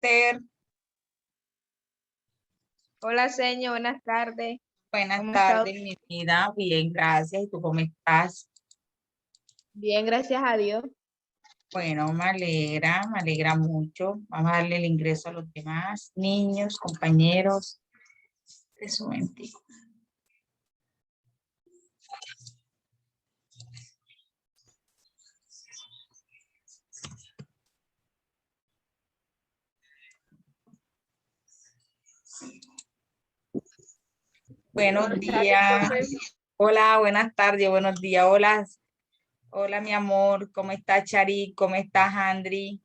Esther. Hola, señor, buenas tardes. Buenas ¿Cómo tardes, está? mi vida. Bien, gracias. ¿Y tú cómo estás? Bien, gracias a Dios. Bueno, me alegra mucho. Vamos a darle el ingreso a los demás niños, compañeros. Es un momentico. Buenos Buenas tardes, días. profe. Hola, buenas tardes, buenos días. Hola, hola, mi amor. ¿Cómo está Charit? ¿Cómo estás, Andri?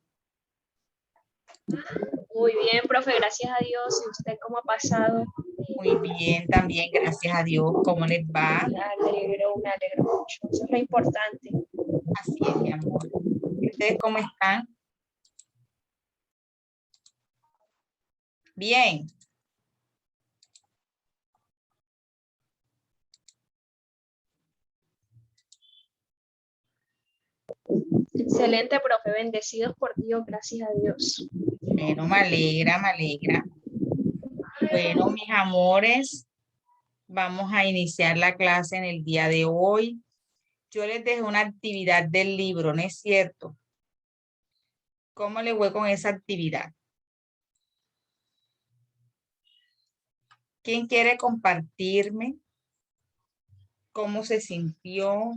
Muy bien, profe, gracias a Dios. ¿Y usted cómo ha pasado? Muy bien, también, gracias a Dios. ¿Cómo les va? Me alegro mucho. Eso es lo importante. Así es, mi amor. ¿Y ustedes cómo están? Bien. Excelente, profe. Bendecidos por Dios, gracias a Dios. Bueno, me alegra, me alegra. Bueno, mis amores, vamos a iniciar la clase en el día de hoy. Yo les dejé una actividad del libro, ¿no es cierto? ¿Cómo le fue con esa actividad? ¿Quién quiere compartirme cómo se sintió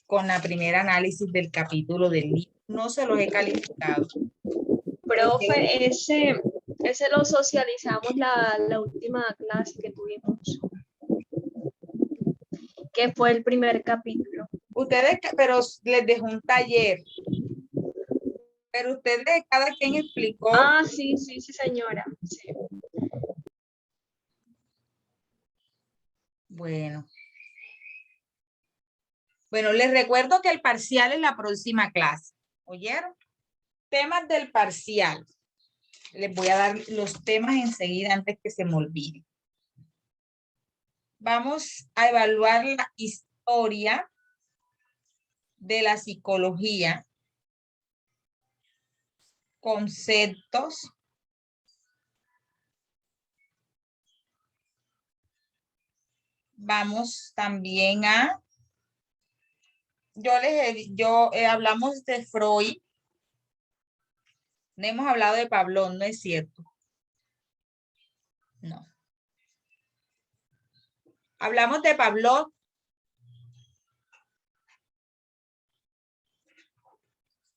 con la primera análisis del capítulo del libro? No se los he calificado, pero quiero, Profe, ese lo socializamos la última clase que tuvimos, que fue el primer capítulo. ustedes, pero les dejé un taller, pero ustedes, cada quien explicó. Ah, sí, señora. Sí. Bueno, les recuerdo que el parcial es la próxima clase. ¿Oyeron? Temas del parcial. Les voy a dar los temas enseguida antes que se me olvide. Vamos a evaluar la historia de la psicología, conceptos, vamos también a, hablamos de Freud, no hemos hablado de Pavlov, ¿no es cierto? No. Hablamos de Pavlov.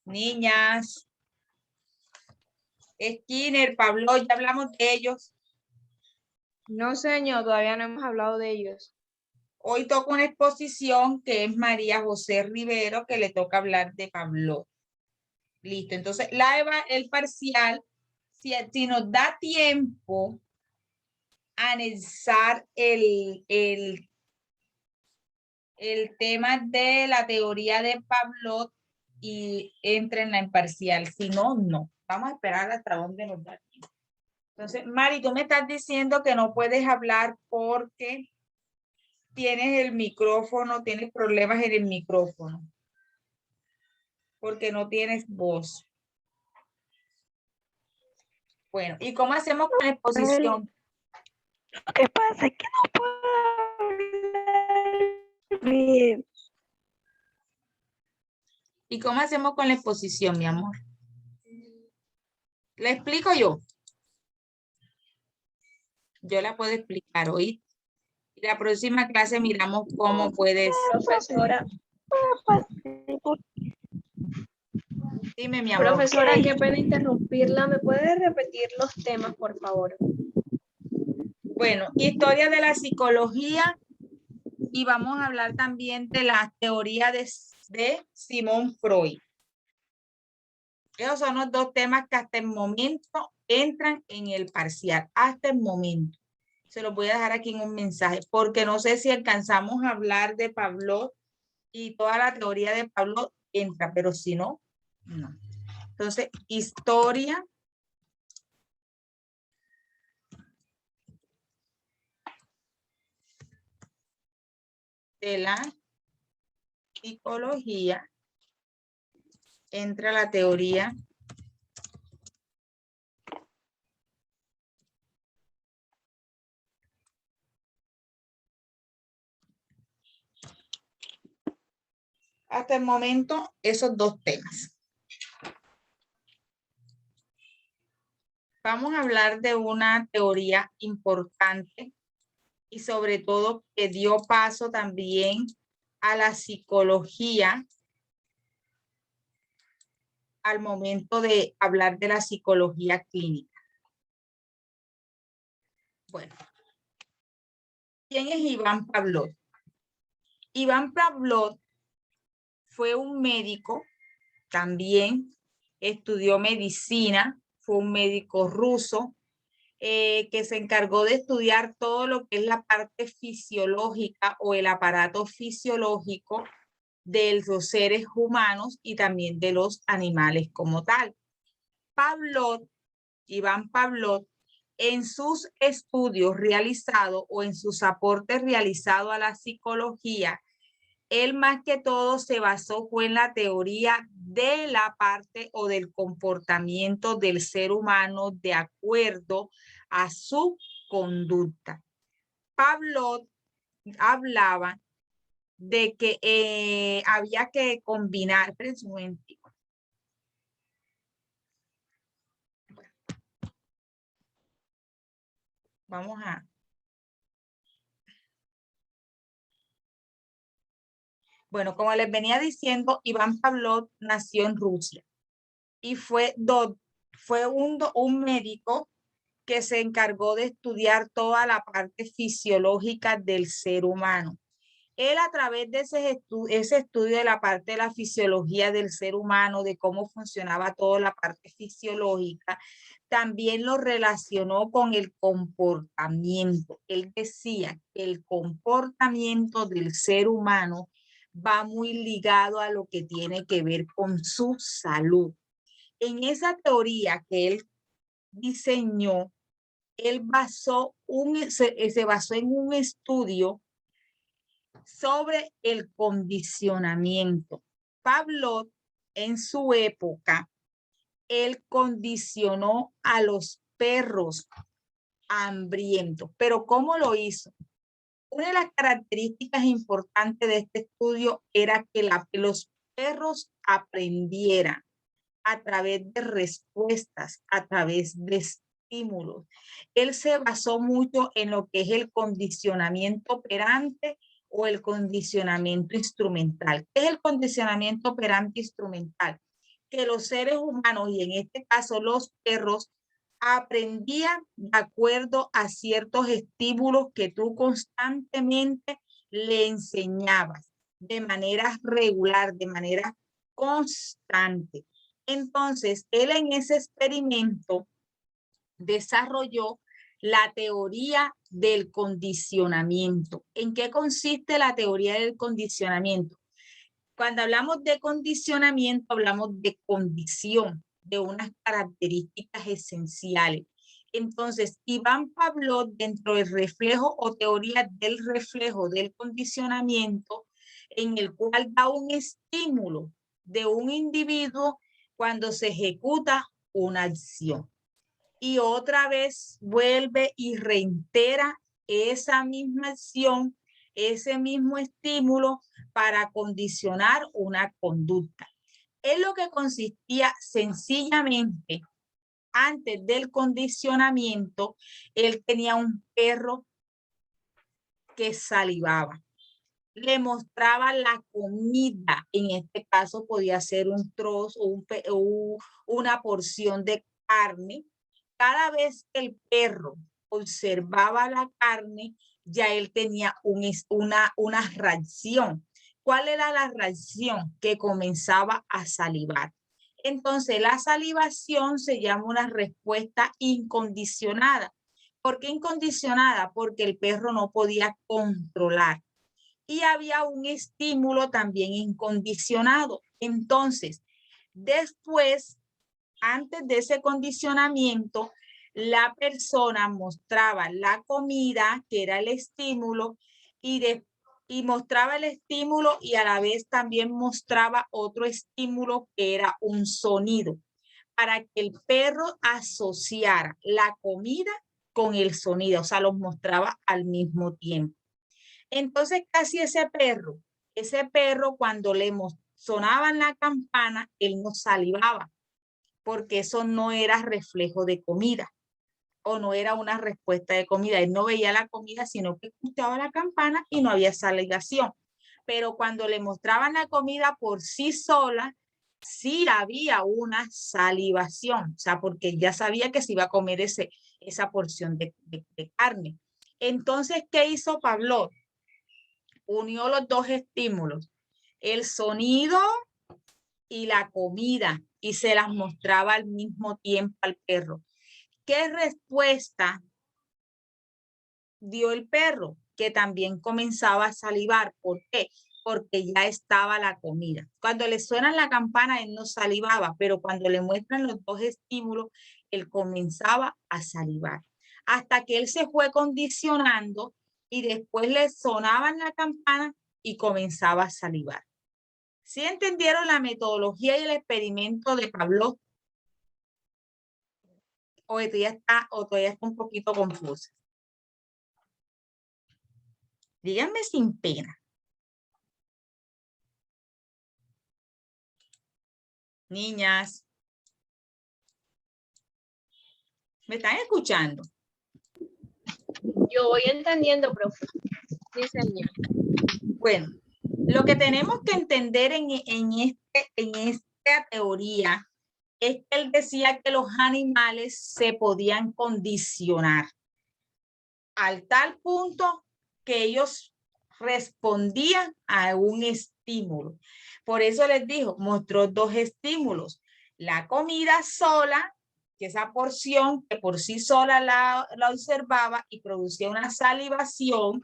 Niñas, Skinner, Pavlov, ya hablamos de ellos. No, señor, todavía no hemos hablado de ellos. Hoy toca una exposición que es María José Rivero, que le toca hablar de Pavlov. Listo, entonces el parcial, si nos da tiempo, anexar el tema de la teoría de Pavlov y entra en la imparcial. Si no, no. Vamos a esperar hasta donde nos da tiempo. Entonces, Mari, tú me estás diciendo que no puedes hablar porque tienes el micrófono, tienes problemas en el micrófono. Porque no tienes voz. Bueno, ¿y cómo hacemos con la exposición? Lo que pasa es que no puedo hablar bien. ¿Y cómo hacemos con la exposición, mi amor? ¿Le explico yo? Yo la puedo explicar hoy. Y la próxima clase miramos cómo puedes. Profesora, Dime, mi amor. profesora, qué pena interrumpirla. ¿Me puede repetir los temas, por favor? Bueno, historia de la psicología y vamos a hablar también de la teoría de Sigmund Freud. Esos son los dos temas que hasta el momento entran en el parcial, hasta el momento. Se los voy a dejar aquí en un mensaje, porque no sé si alcanzamos a hablar de Pavlov y toda la teoría de Pavlov entra, pero si no, no. Entonces, historia de la psicología, entra la teoría Hasta el momento, esos dos temas. Vamos a hablar de una teoría importante y sobre todo que dio paso también a la psicología al momento de hablar de la psicología clínica. Bueno, ¿quién es Iván Pavlov? Iván Pavlov fue un médico, también estudió medicina, fue un médico ruso que se encargó de estudiar todo lo que es la parte fisiológica o el aparato fisiológico de los seres humanos y también de los animales como tal. Pavlov, Iván Pavlov, en sus estudios realizados o en sus aportes realizados a la psicología, él más que todo se basó en la teoría de la parte o del comportamiento del ser humano de acuerdo a su conducta. Pavlov hablaba de que había que combinar, espérense un momentico. Vamos a... Bueno, como les venía diciendo, Iván Pavlov nació en Rusia y fue un médico que se encargó de estudiar toda la parte fisiológica del ser humano. Él a través de ese estudio de la parte de la fisiología del ser humano, de cómo funcionaba toda la parte fisiológica, también lo relacionó con el comportamiento. Él decía que el comportamiento del ser humano va muy ligado a lo que tiene que ver con su salud. En esa teoría que él diseñó, él se basó en un estudio sobre el condicionamiento. Pavlov, en su época, él condicionó a los perros hambrientos. ¿Pero cómo lo hizo? Una de las características importantes de este estudio era que los perros aprendieran a través de respuestas, a través de estímulos. Él se basó mucho en lo que es el condicionamiento operante o el condicionamiento instrumental. ¿Qué es el condicionamiento operante instrumental? Que los seres humanos, y en este caso los perros, aprendían de acuerdo a ciertos estímulos que tú constantemente le enseñabas de manera regular, de manera constante. Entonces, él en ese experimento desarrolló la teoría del condicionamiento. ¿En qué consiste la teoría del condicionamiento? Cuando hablamos de condicionamiento, hablamos de condición, de unas características esenciales. Entonces, Iván Pavlov, dentro del reflejo o teoría del reflejo del condicionamiento, en el cual da un estímulo de un individuo cuando se ejecuta una acción. Y otra vez vuelve y reitera esa misma acción, ese mismo estímulo para condicionar una conducta. Es lo que consistía sencillamente, antes del condicionamiento, él tenía un perro que salivaba. Le mostraba la comida, en este caso podía ser un trozo o una porción de carne. Cada vez que el perro observaba la carne, ya él tenía una reacción. ¿Cuál era la reacción? Que comenzaba a salivar. Entonces, la salivación se llama una respuesta incondicionada. ¿Por qué incondicionada? Porque el perro no podía controlar. Y había un estímulo también incondicionado. Entonces, después, antes de ese condicionamiento, la persona mostraba la comida, que era el estímulo, y mostraba el estímulo y a la vez también mostraba otro estímulo que era un sonido, para que el perro asociara la comida con el sonido, o sea, los mostraba al mismo tiempo. Entonces, casi ese perro ese perro cuando le sonaban la campana, él no salivaba, porque eso no era reflejo de comida o no era una respuesta de comida. Él no veía la comida, sino que escuchaba la campana y no había salivación. Pero cuando le mostraban la comida por sí sola, sí había una salivación, o sea, porque ya sabía que se iba a comer esa porción de carne. Entonces, ¿qué hizo Pavlov? Unió los dos estímulos, el sonido y la comida, y se las mostraba al mismo tiempo al perro. ¿Qué respuesta dio el perro? Que también comenzaba a salivar. ¿Por qué? Porque ya estaba la comida. Cuando le suena la campana, él no salivaba, pero cuando le muestran los dos estímulos, él comenzaba a salivar. Hasta que él se fue condicionando y después le sonaban la campana y comenzaba a salivar. ¿Sí entendieron la metodología y el experimento de Pavlov? O todavía está un poquito confusa. Díganme sin pena. Niñas, ¿me están escuchando? Yo voy entendiendo, profe. Sí, señor. Bueno, lo que tenemos que entender en esta teoría es que él decía que los animales se podían condicionar al tal punto que ellos respondían a un estímulo. Por eso les dijo, mostró dos estímulos. La comida sola, que esa porción que por sí sola la observaba y producía una salivación,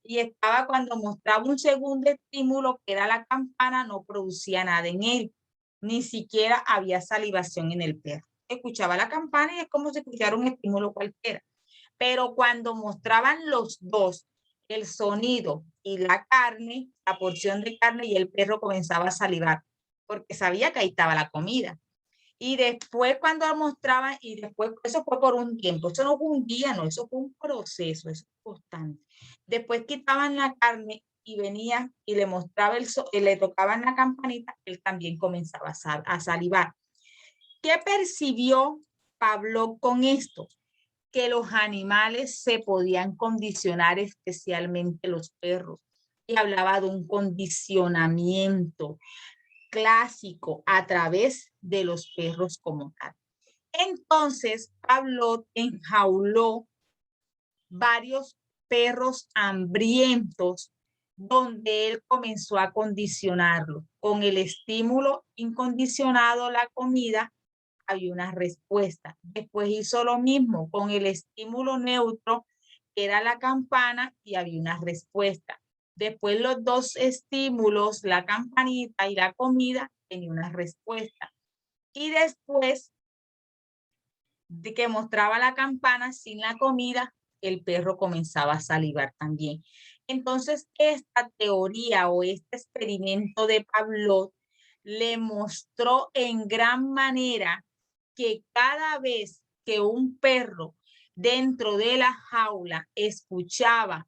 y estaba cuando mostraba un segundo estímulo, que era la campana, no producía nada en él. Ni siquiera había salivación en el perro. Escuchaba la campana y es como si escuchara un estímulo cualquiera. Pero cuando mostraban los dos, el sonido y la carne, la porción de carne, y el perro comenzaba a salivar, porque sabía que ahí estaba la comida. Y después cuando mostraban, y después, eso fue por un tiempo, eso no fue un día, no, eso fue un proceso, eso es constante. Después quitaban la carne y venía y le mostraba le tocaban la campanita, él también comenzaba a salivar. ¿Qué percibió Pavlov con esto? Que los animales se podían condicionar, especialmente los perros. Y hablaba de un condicionamiento clásico a través de los perros como tal. Entonces, Pavlov enjauló varios perros hambrientos donde él comenzó a condicionarlo. Con el estímulo incondicionado, la comida, había una respuesta. Después hizo lo mismo con el estímulo neutro, que era la campana, y había una respuesta. Después los dos estímulos, la campanita y la comida, tenía una respuesta. Y después de que mostraba la campana sin la comida, el perro comenzaba a salivar también. Entonces, esta teoría o este experimento de Pavlov le mostró en gran manera que cada vez que un perro dentro de la jaula escuchaba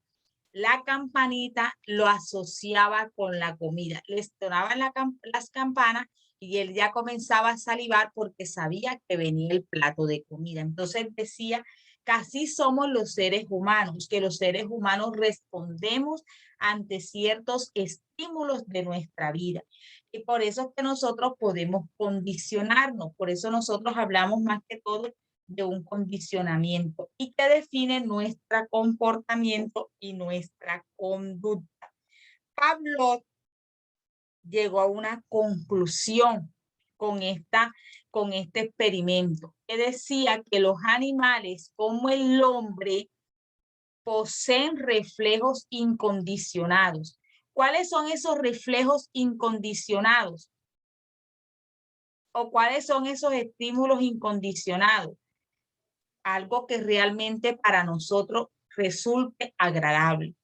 la campanita, lo asociaba con la comida. Le sonaban las campanas y él ya comenzaba a salivar porque sabía que venía el plato de comida. Entonces decía que así somos los seres humanos, que los seres humanos respondemos ante ciertos estímulos de nuestra vida. Y por eso es que nosotros podemos condicionarnos, por eso nosotros hablamos más que todo de un condicionamiento y que define nuestro comportamiento y nuestra conducta. Pavlov llegó a una conclusión con este experimento, que decía que los animales como el hombre poseen reflejos incondicionados. ¿Cuáles son esos reflejos incondicionados? ¿O cuáles son esos estímulos incondicionados? Algo que realmente para nosotros resulte agradable.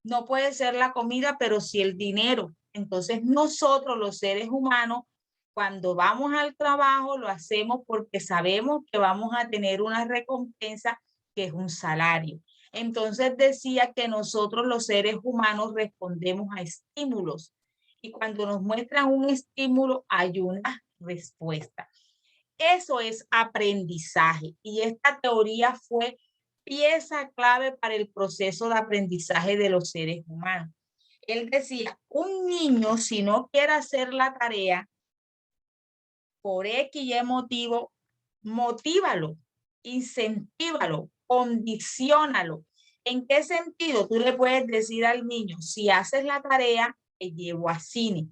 No puede ser la comida, pero sí el dinero. Entonces nosotros los seres humanos, cuando vamos al trabajo, lo hacemos porque sabemos que vamos a tener una recompensa que es un salario. Entonces decía que nosotros los seres humanos respondemos a estímulos y cuando nos muestran un estímulo hay una respuesta. Eso es aprendizaje y esta teoría fue pieza clave para el proceso de aprendizaje de los seres humanos. Él decía, un niño si no quiere hacer la tarea por X y motivo, motívalo, incentívalo, condiciónalo. ¿En qué sentido? Tú le puedes decir al niño, si haces la tarea, te llevo a cine.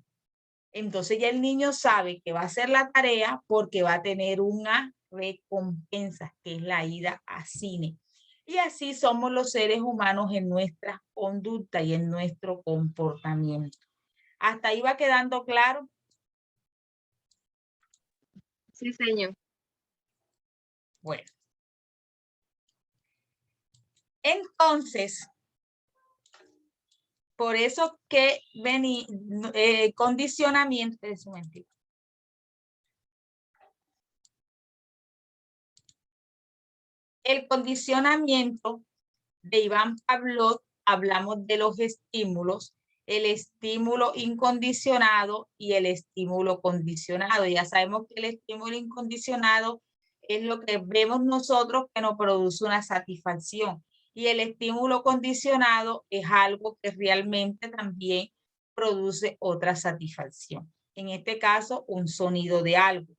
Entonces ya el niño sabe que va a hacer la tarea porque va a tener una recompensa, que es la ida a cine. Y así somos los seres humanos en nuestra conducta y en nuestro comportamiento. ¿Hasta ahí va quedando claro? Sí, señor. Bueno. Entonces, por eso que condicionamiento, es un momentito. El condicionamiento de Iván Pavlov, hablamos de los estímulos, el estímulo incondicionado y el estímulo condicionado. Ya sabemos que el estímulo incondicionado es lo que vemos nosotros que nos produce una satisfacción. Y el estímulo condicionado es algo que realmente también produce otra satisfacción. En este caso, un sonido de algo.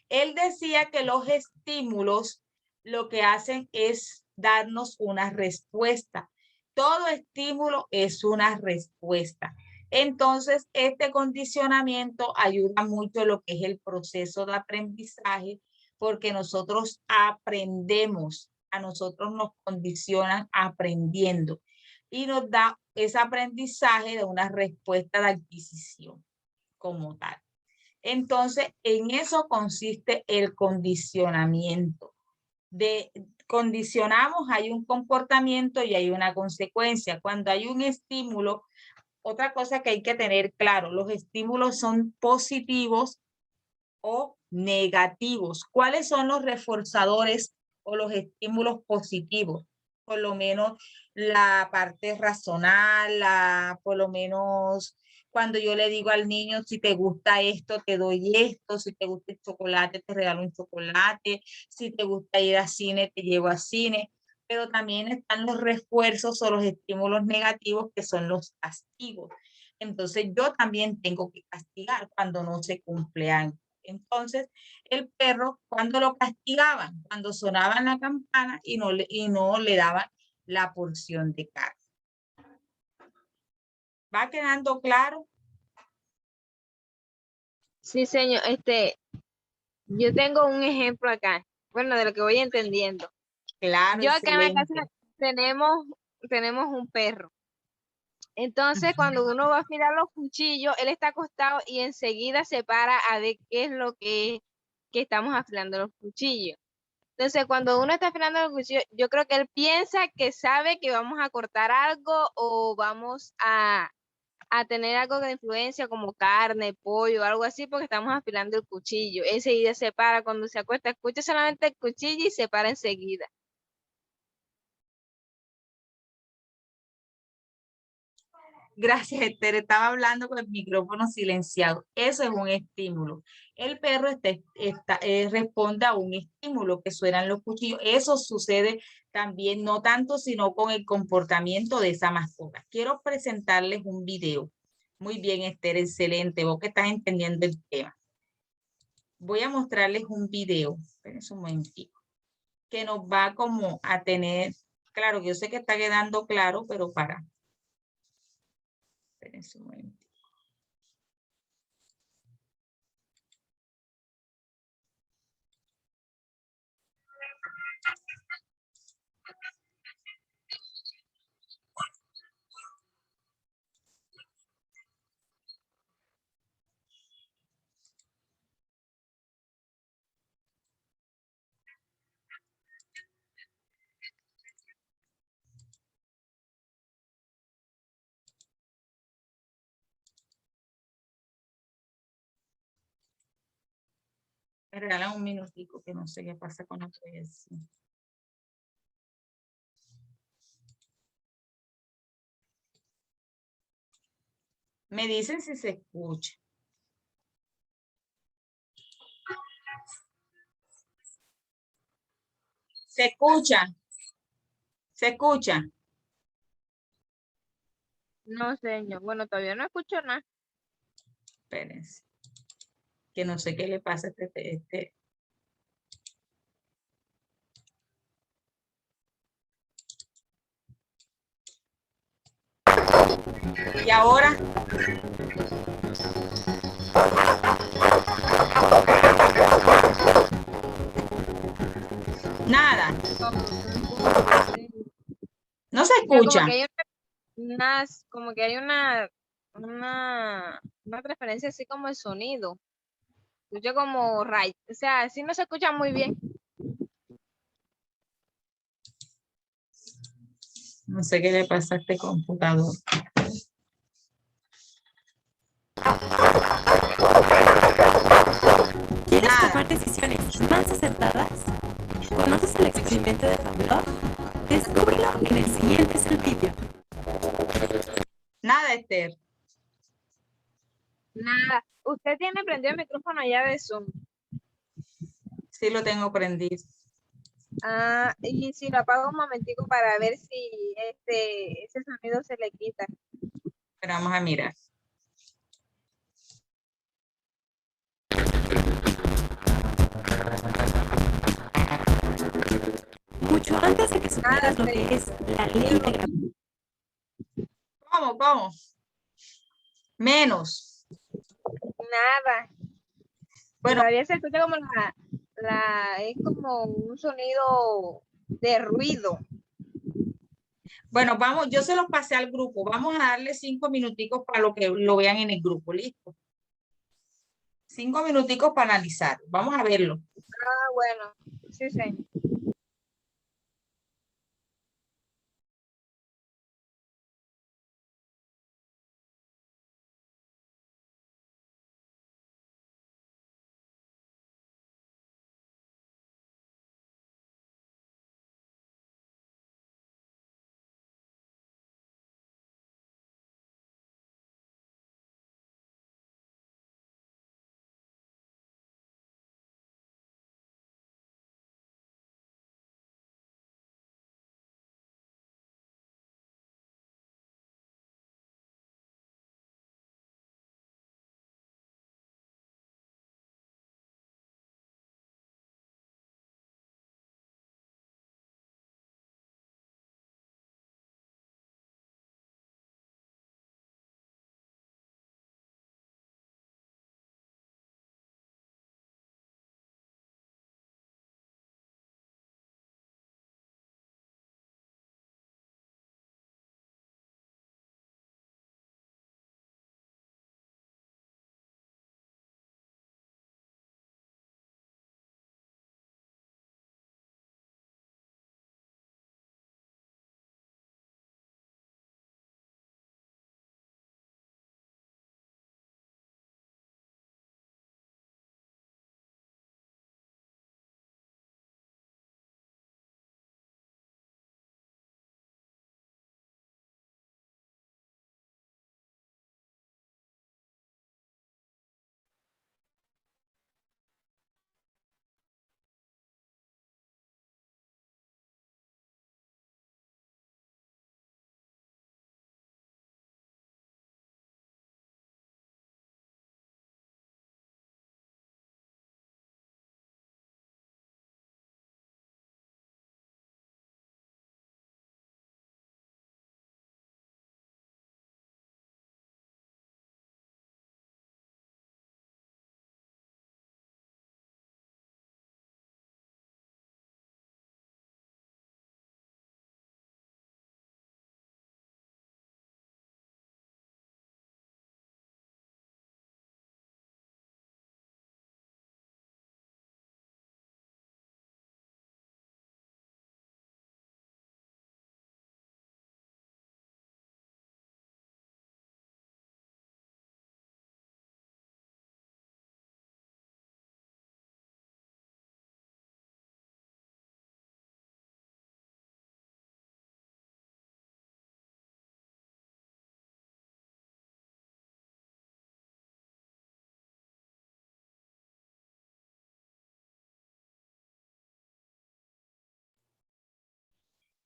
Él decía que los estímulos lo que hacen es darnos una respuesta. Todo estímulo es una respuesta. Entonces, este condicionamiento ayuda mucho en lo que es el proceso de aprendizaje, porque nosotros aprendemos, a nosotros nos condicionan aprendiendo y nos da ese aprendizaje de una respuesta de adquisición como tal. Entonces, en eso consiste el condicionamiento. Condicionamos, hay un comportamiento y hay una consecuencia. Cuando hay un estímulo, otra cosa que hay que tener claro, los estímulos son positivos o negativos. ¿Cuáles son los reforzadores o los estímulos positivos? Por lo menos la parte racional, por lo menos cuando yo le digo al niño, si te gusta esto, te doy esto, si te gusta el chocolate, te regalo un chocolate, si te gusta ir al cine, te llevo al cine. Pero también están los refuerzos o los estímulos negativos que son los castigos. Entonces yo también tengo que castigar cuando no se cumple algo. Entonces, el perro, cuando lo castigaban, cuando sonaban la campana y no le daban la porción de carne. ¿Va quedando claro? Sí, señor. Yo tengo un ejemplo acá. Bueno, de lo que voy entendiendo. Claro, Yo acá en la casa excelente. tenemos un perro. Entonces, cuando uno va a afilar los cuchillos, él está acostado y enseguida se para a ver qué es lo que estamos afilando los cuchillos. Entonces, cuando uno está afilando los cuchillos, yo creo que él piensa que sabe que vamos a cortar algo o vamos a tener algo de influencia como carne, pollo, algo así, porque estamos afilando el cuchillo. Enseguida se para, cuando se acuesta, escucha solamente el cuchillo y se para enseguida. Gracias, Esther. Estaba hablando con el micrófono silenciado. Eso es un estímulo. El perro responde a un estímulo que suenan los cuchillos. Eso sucede también, no tanto, sino con el comportamiento de esa mascota. Quiero presentarles un video. Muy bien, Esther, excelente. Vos que estás entendiendo el tema. Voy a mostrarles un video. Espérense un momentito. Que nos va como a tener, claro, yo sé que está quedando claro, pero para. Espérense un momentito. Me regalan un minutico que no sé qué pasa con la proyección. Me dicen si se escucha. Se escucha. Se escucha. No, señor. Bueno, todavía no escucho nada. Espérense. Que no sé qué le pasa a este. Y ahora. Nada. No se O sea, como escucha. que hay como que hay una preferencia así como el sonido. Escucho como right. O sea, así no se escucha muy bien. No sé qué le pasa a este computador. ¿Quieres Nada. tomar decisiones más acertadas? ¿Conoces el experimento de Pavlov? Descúbrelo en el siguiente servicio. Nada, Esther. Nada. Usted tiene prendido el micrófono allá de Zoom. Sí lo tengo prendido. Ah, y si lo apago un momentico para ver si ese sonido se le quita. Pero vamos a mirar. Mucho antes de que supieras lo que es la ley de gravedad. ¿Cómo? Menos. Nada. Bueno, Todavía se escucha como es como un sonido de ruido. bueno, vamos, yo se los pasé al grupo. Vamos a darle 5 minuticos para lo que lo vean en el grupo. ¿Listo? 5 minuticos para analizar. Vamos a verlo. Ah, bueno. Sí, señor.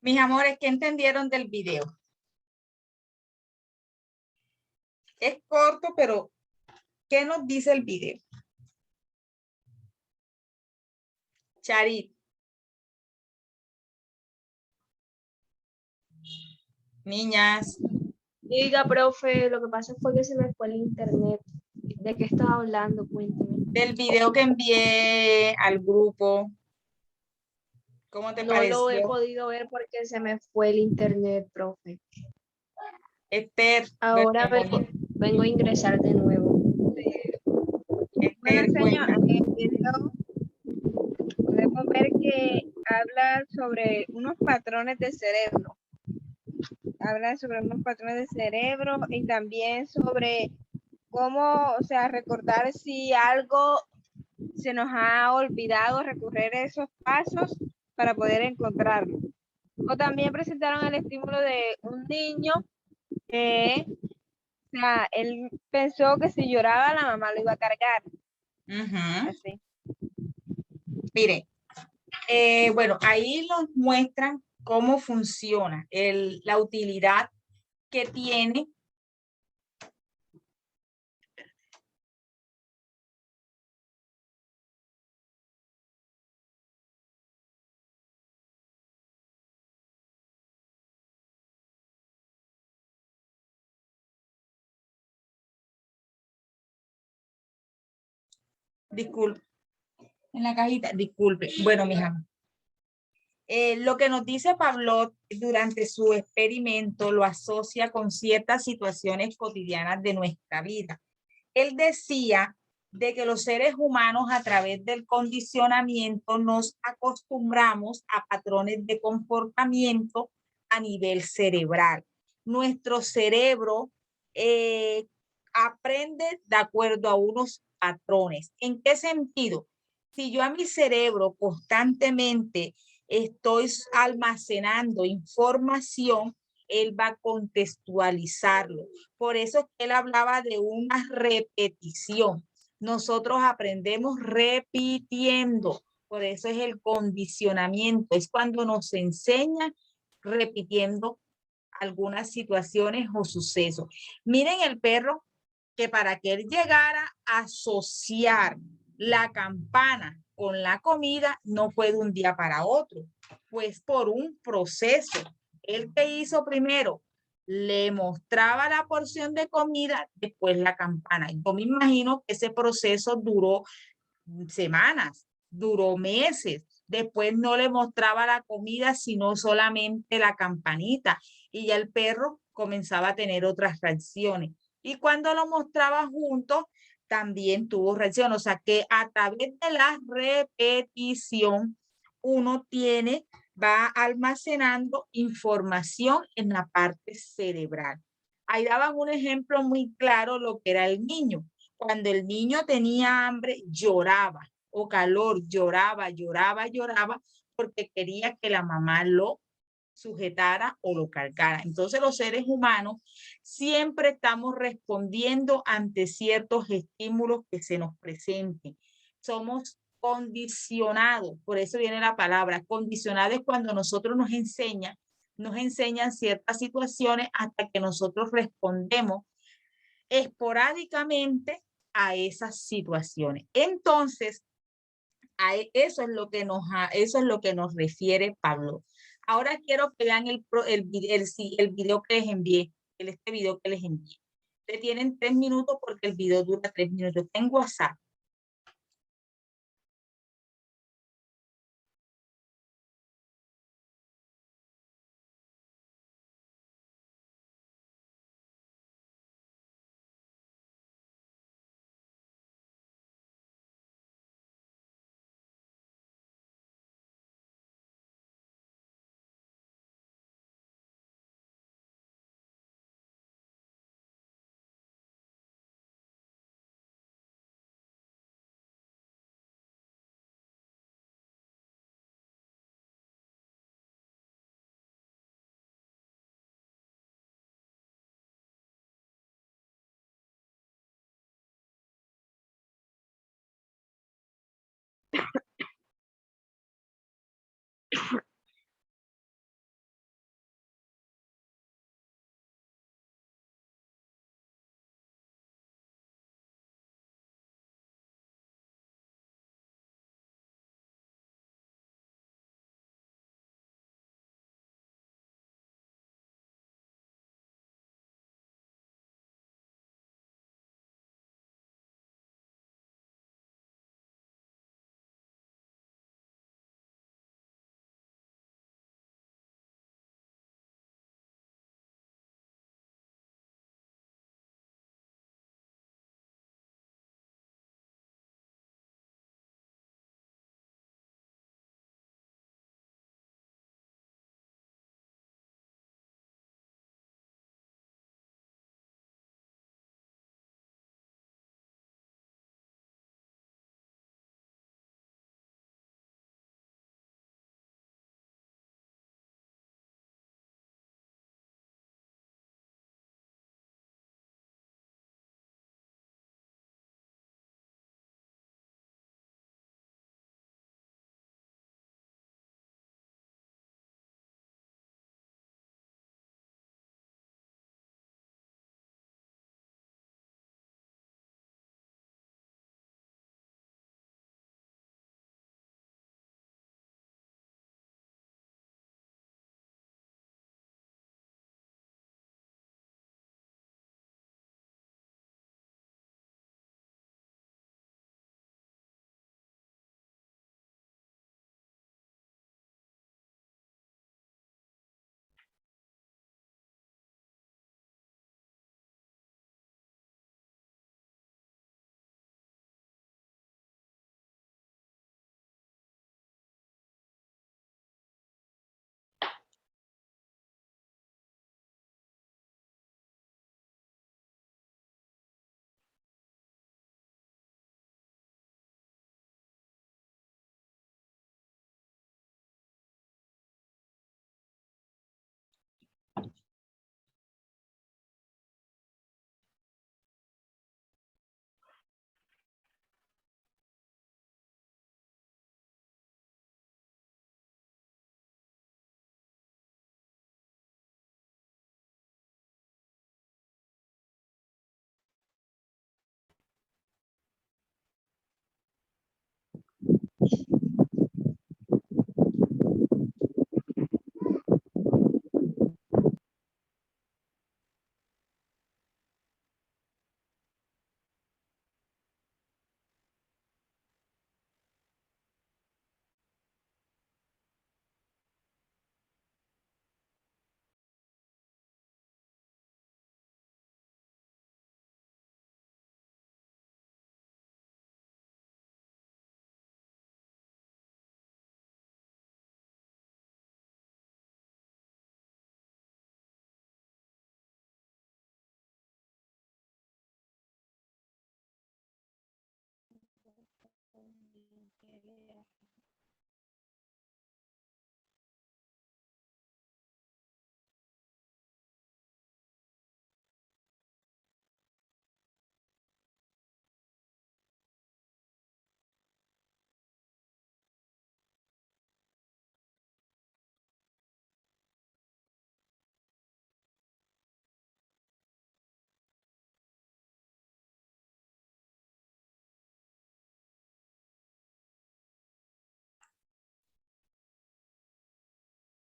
Mis amores, ¿qué entendieron del video? Es corto, pero ¿qué nos dice el video? Charit. Niñas, Diga, profe, lo que pasa fue que se me fue el internet. ¿De qué estaba hablando? Cuénteme. del video que envié al grupo, ¿cómo te No lo he pareció? podido ver porque se me fue el internet, profe. Esther, Ahora vengo a ingresar de nuevo. Bueno, Esther, señor, cuenta. en el video podemos ver que habla sobre unos patrones de cerebro. Habla sobre unos patrones de cerebro y también sobre cómo, o sea, recordar si algo se nos ha olvidado, recorrer esos pasos para poder encontrarlo. O también presentaron el estímulo de un niño que, o sea, él pensó que si lloraba la mamá lo iba a cargar, Ujú. así. Mire, bueno, ahí nos muestran cómo funciona la utilidad que tiene. Disculpe, en la cajita, disculpe. Bueno, mija, lo que nos dice Pavlov durante su experimento lo asocia con ciertas situaciones cotidianas de nuestra vida. Él decía de que los seres humanos a través del condicionamiento nos acostumbramos a patrones de comportamiento a nivel cerebral. Nuestro cerebro aprende de acuerdo a unos patrones. ¿En qué sentido? Si yo a mi cerebro constantemente estoy almacenando información, él va a contextualizarlo. Por eso es que él hablaba de una repetición. Nosotros aprendemos repitiendo. Por eso es el condicionamiento. Es cuando nos enseña repitiendo algunas situaciones o sucesos. Miren el perro que para que él llegara a asociar la campana con la comida no fue de un día para otro, pues por un proceso. ¿El que hizo primero? Le mostraba la porción de comida, después la campana. Yo me imagino que ese proceso duró semanas, duró meses. Después no le mostraba la comida, sino solamente la campanita. Y ya el perro comenzaba a tener otras reacciones. Y cuando lo mostraba juntos, también tuvo reacción. O sea que a través de la repetición, uno va almacenando información en la parte cerebral. Ahí daban un ejemplo muy claro lo que era el niño. Cuando el niño tenía hambre, lloraba, o calor, lloraba, lloraba, lloraba, porque quería que la mamá lo sujetara o lo cargara. Entonces los seres humanos siempre estamos respondiendo ante ciertos estímulos que se nos presenten. Somos condicionados, por eso viene la palabra, condicionados cuando nosotros nos enseñan ciertas situaciones hasta que nosotros respondemos esporádicamente a esas situaciones. Entonces, eso es lo que nos refiere Pablo. Ahora quiero que vean el video que les envié, este video que les envié. Ustedes tienen 3 minutos porque el video dura 3 minutos. En WhatsApp.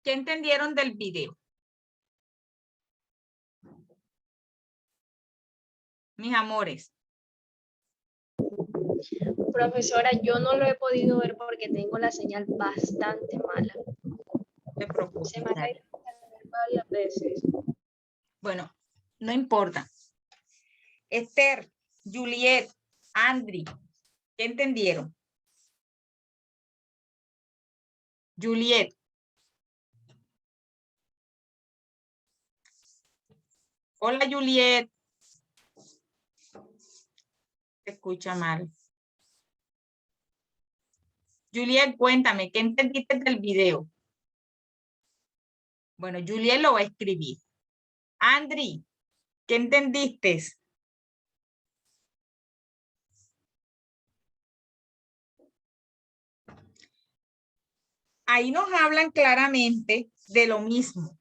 ¿Qué entendieron del video? Mis amores. Profesora, yo no lo he podido ver porque tengo la señal bastante mala. No te preocupes. Se me ha dale. caído varias veces. Bueno, no importa. Esther, Juliet, Andri, ¿qué entendieron? Juliet. Hola, Juliet. Se escucha mal. Juliet, cuéntame, ¿qué entendiste del video? Bueno, Juliet lo va a escribir. Andri, ¿qué entendiste? Ahí nos hablan claramente de lo mismo,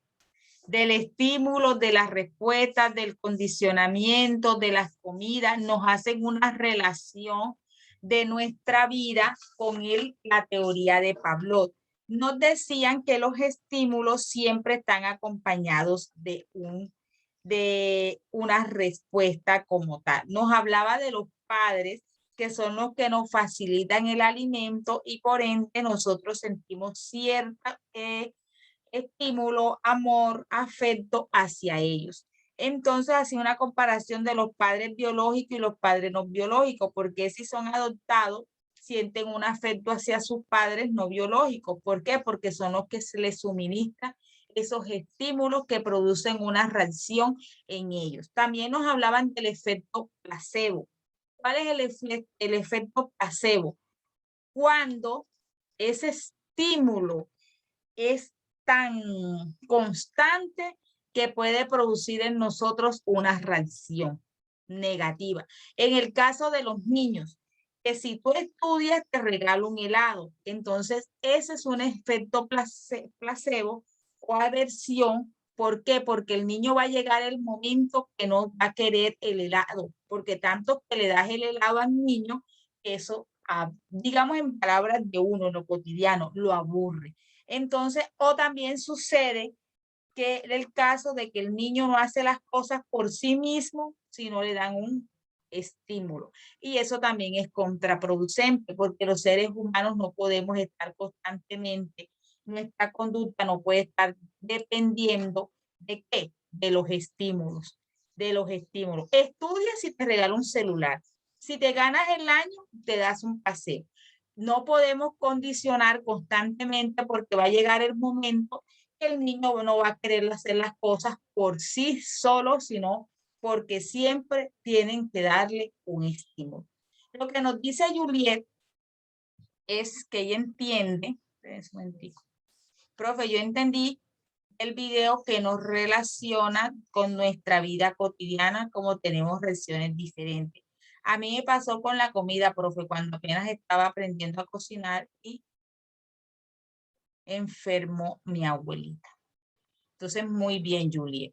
del estímulo, de las respuestas, del condicionamiento, de las comidas, nos hacen una relación de nuestra vida con la teoría de Pavlov. Nos decían que los estímulos siempre están acompañados de una respuesta como tal. Nos hablaba de los padres, que son los que nos facilitan el alimento y por ende nosotros sentimos cierta estímulo, amor, afecto hacia ellos. Entonces, hacía una comparación de los padres biológicos y los padres no biológicos, porque si son adoptados, sienten un afecto hacia sus padres no biológicos. ¿Por qué? Porque son los que se les suministran esos estímulos que producen una reacción en ellos. También nos hablaban del efecto placebo. ¿Cuál es el efecto placebo? Cuando ese estímulo es tan constante que puede producir en nosotros una reacción negativa. En el caso de los niños, que si tú estudias te regalo un helado, entonces ese es un efecto placebo o aversión. ¿Por qué? Porque el niño va a llegar el momento que no va a querer el helado, porque tanto que le das el helado al niño, eso, digamos en palabras de uno, en lo cotidiano, lo aburre. Entonces, o también sucede que el caso de que el niño no hace las cosas por sí mismo, si no le dan un estímulo. Y eso también es contraproducente, porque los seres humanos no podemos estar constantemente, nuestra conducta no puede estar dependiendo de qué, de los estímulos, de los estímulos. Estudia si te regala un celular. Si te ganas el año, te das un paseo. No podemos condicionar constantemente porque va a llegar el momento que el niño no va a querer hacer las cosas por sí solo, sino porque siempre tienen que darle un estímulo. Lo que nos dice Juliet es que ella entiende, profe, yo entendí el video que nos relaciona con nuestra vida cotidiana, como tenemos reacciones diferentes. A mí me pasó con la comida, profe, cuando apenas estaba aprendiendo a cocinar y enfermó mi abuelita. Entonces, muy bien, Juliet.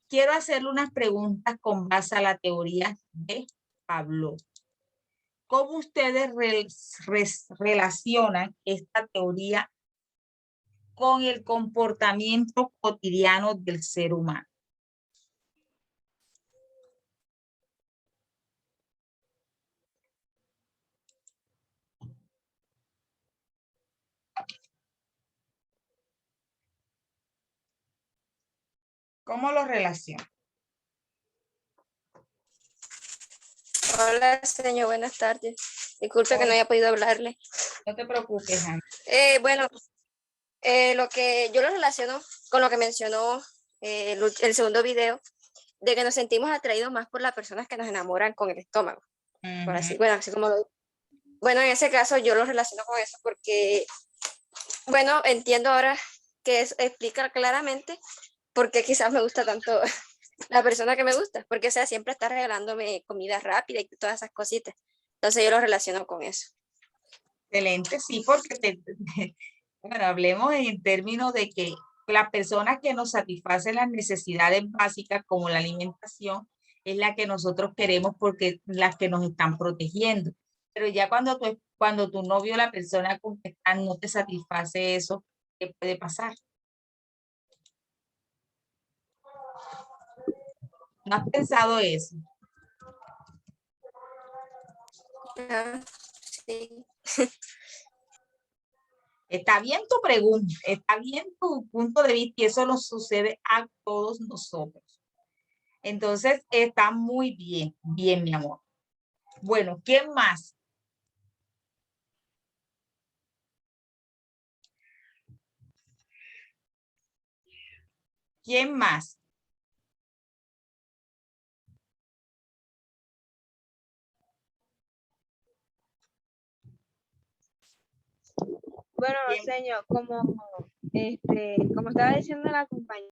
Quiero hacerle unas preguntas con base a la teoría de Pavlov. ¿Cómo ustedes relacionan esta teoría con el comportamiento cotidiano del ser humano? ¿Cómo lo relacionan? Hola, señor, buenas tardes. Disculpe que no haya podido hablarle. No te preocupes, Ana. Bueno, lo que yo lo relaciono con lo que mencionó el segundo video, de que nos sentimos atraídos más por las personas que nos enamoran con el estómago. Por así, bueno, así como lo Bueno, en ese caso yo lo relaciono con eso porque, bueno, entiendo ahora que explica claramente por qué quizás me gusta tanto la persona que me gusta, porque o sea, siempre está regalándome comida rápida y todas esas cositas. Entonces yo lo relaciono con eso. Excelente, sí, porque bueno, hablemos en términos de que las personas que nos satisfacen las necesidades básicas como la alimentación es la que nosotros queremos porque las que nos están protegiendo. Pero ya cuando tu novio, la persona con que estás, no te satisface eso, ¿qué puede pasar? ¿No has pensado eso? Ah, sí. Está bien tu pregunta, está bien tu punto de vista y eso nos sucede a todos nosotros. Entonces, está muy bien, bien, mi amor. Bueno, ¿quién más? ¿Quién más? Bueno, ¿Quién? señor, como estaba diciendo la compañera,